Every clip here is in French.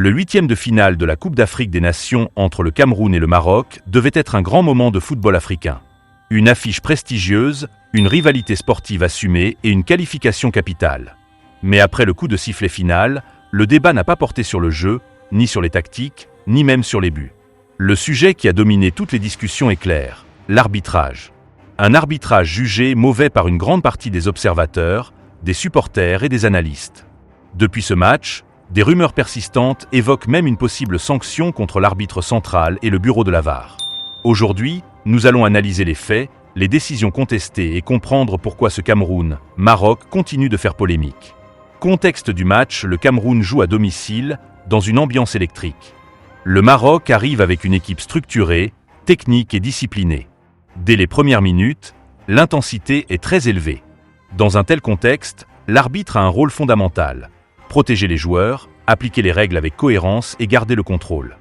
Le huitième de finale de la Coupe d'Afrique des Nations entre le Cameroun et le Maroc devait être un grand moment de football africain. Une affiche prestigieuse, une rivalité sportive assumée et une qualification capitale. Mais après le coup de sifflet final, le débat n'a pas porté sur le jeu, ni sur les tactiques, ni même sur les buts. Le sujet qui a dominé toutes les discussions est clair, l'arbitrage. Un arbitrage jugé mauvais par une grande partie des observateurs, des supporters et des analystes. Depuis ce match, des rumeurs persistantes évoquent même une possible sanction contre l'arbitre central et le bureau de la VAR. Aujourd'hui, nous allons analyser les faits, les décisions contestées et comprendre pourquoi ce Cameroun-Maroc continue de faire polémique. Contexte du match, le Cameroun joue à domicile, dans une ambiance électrique. Le Maroc arrive avec une équipe structurée, technique et disciplinée. Dès les premières minutes, l'intensité est très élevée. Dans un tel contexte, l'arbitre a un rôle fondamental. Protéger les joueurs, appliquer les règles avec cohérence et garder le contrôle.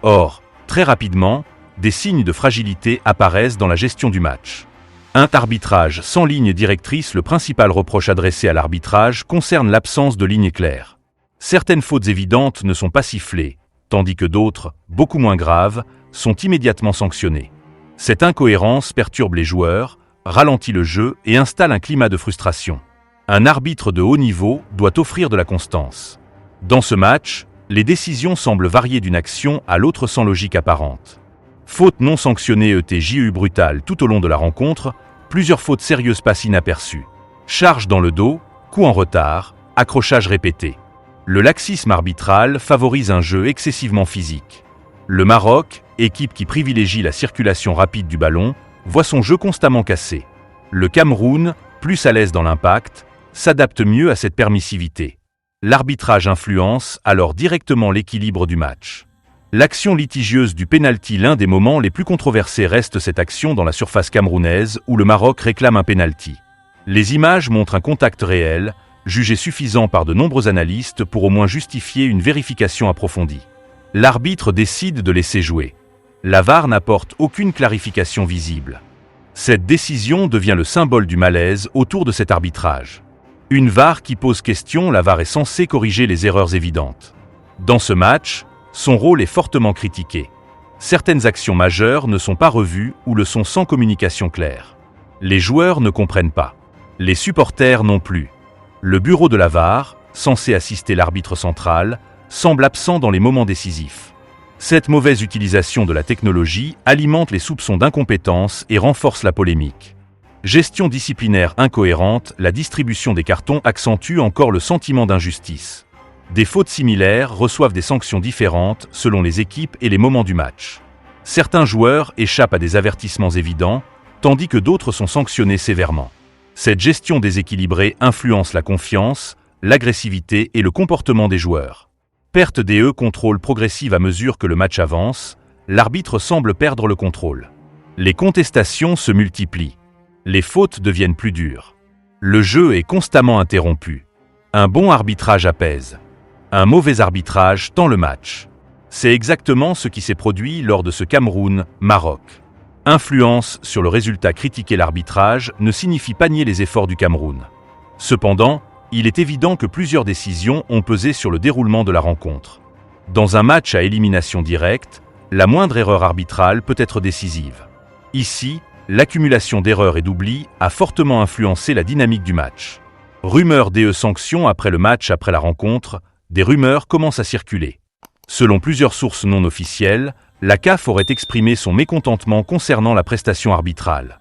Or, très rapidement, des signes de fragilité apparaissent dans la gestion du match. Un arbitrage sans ligne directrice. Le principal reproche adressé à l'arbitrage concerne l'absence de ligne claire. Certaines fautes évidentes ne sont pas sifflées, tandis que d'autres, beaucoup moins graves, sont immédiatement sanctionnées. Cette incohérence perturbe les joueurs, ralentit le jeu et installe un climat de frustration. Un arbitre de haut niveau doit offrir de la constance. Dans ce match, les décisions semblent varier d'une action à l'autre sans logique apparente. Fautes non sanctionnées ETJU brutales tout au long de la rencontre, plusieurs fautes sérieuses passent inaperçues. Charge dans le dos, coup en retard, accrochage répété. Le laxisme arbitral favorise un jeu excessivement physique. Le Maroc, équipe qui privilégie la circulation rapide du ballon, voit son jeu constamment cassé. Le Cameroun, plus à l'aise dans l'impact, s'adapte mieux à cette permissivité. L'arbitrage influence alors directement l'équilibre du match. L'action litigieuse du pénalty. L'un des moments les plus controversés reste cette action dans la surface camerounaise où le Maroc réclame un pénalty. Les images montrent un contact réel, jugé suffisant par de nombreux analystes pour au moins justifier une vérification approfondie. L'arbitre décide de laisser jouer. La VAR n'apporte aucune clarification visible. Cette décision devient le symbole du malaise autour de cet arbitrage. Une VAR qui pose question. La VAR est censée corriger les erreurs évidentes. Dans ce match, son rôle est fortement critiqué. Certaines actions majeures ne sont pas revues ou le sont sans communication claire. Les joueurs ne comprennent pas. Les supporters non plus. Le bureau de la VAR, censé assister l'arbitre central, semble absent dans les moments décisifs. Cette mauvaise utilisation de la technologie alimente les soupçons d'incompétence et renforce la polémique. Gestion disciplinaire incohérente. La distribution des cartons accentue encore le sentiment d'injustice. Des fautes similaires reçoivent des sanctions différentes selon les équipes et les moments du match. Certains joueurs échappent à des avertissements évidents, tandis que d'autres sont sanctionnés sévèrement. Cette gestion déséquilibrée influence la confiance, l'agressivité et le comportement des joueurs. Perte des contrôle progressive à mesure que le match avance, l'arbitre semble perdre le contrôle. Les contestations se multiplient. Les fautes deviennent plus dures. Le jeu est constamment interrompu. Un bon arbitrage apaise. Un mauvais arbitrage tend le match. C'est exactement ce qui s'est produit lors de ce Cameroun-Maroc. Influence sur le résultat. Critiquer l'arbitrage ne signifie pas nier les efforts du Cameroun. Cependant, il est évident que plusieurs décisions ont pesé sur le déroulement de la rencontre. Dans un match à élimination directe, la moindre erreur arbitrale peut être décisive. Ici, l'accumulation d'erreurs et d'oublis a fortement influencé la dynamique du match. Rumeurs sanctions après le match. Après la rencontre, des rumeurs commencent à circuler. Selon plusieurs sources non officielles, la CAF aurait exprimé son mécontentement concernant la prestation arbitrale.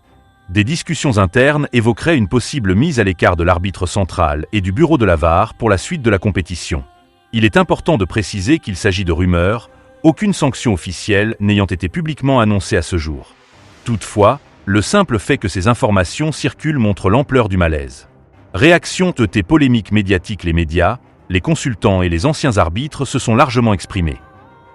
Des discussions internes évoqueraient une possible mise à l'écart de l'arbitre central et du bureau de la VAR pour la suite de la compétition. Il est important de préciser qu'il s'agit de rumeurs, aucune sanction officielle n'ayant été publiquement annoncée à ce jour. Toutefois, le simple fait que ces informations circulent montre l'ampleur du malaise. Réaction de polémiques médiatiques. Les médias, les consultants et les anciens arbitres se sont largement exprimés.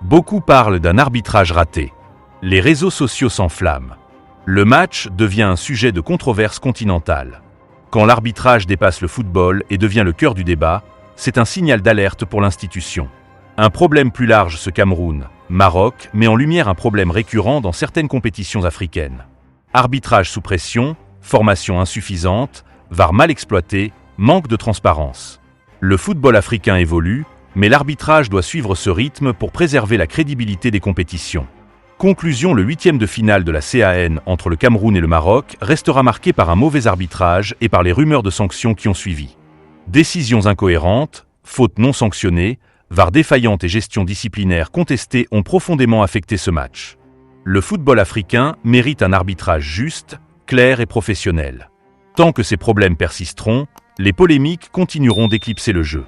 Beaucoup parlent d'un arbitrage raté. Les réseaux sociaux s'enflamment. Le match devient un sujet de controverse continentale. Quand l'arbitrage dépasse le football et devient le cœur du débat, c'est un signal d'alerte pour l'institution. Un problème plus large. Ce Cameroun-Maroc met en lumière un problème récurrent dans certaines compétitions africaines. Arbitrage sous pression, formation insuffisante, VAR mal exploité, manque de transparence. Le football africain évolue, Mais l'arbitrage doit suivre ce rythme pour préserver la crédibilité des compétitions. Conclusion: le huitième de finale de la CAN entre le Cameroun et le Maroc restera marqué par un mauvais arbitrage et par les rumeurs de sanctions qui ont suivi. Décisions incohérentes, fautes non sanctionnées, VAR défaillante et gestion disciplinaire contestée ont profondément affecté ce match. Le football africain mérite un arbitrage juste, clair et professionnel. Tant que ces problèmes persisteront, les polémiques continueront d'éclipser le jeu.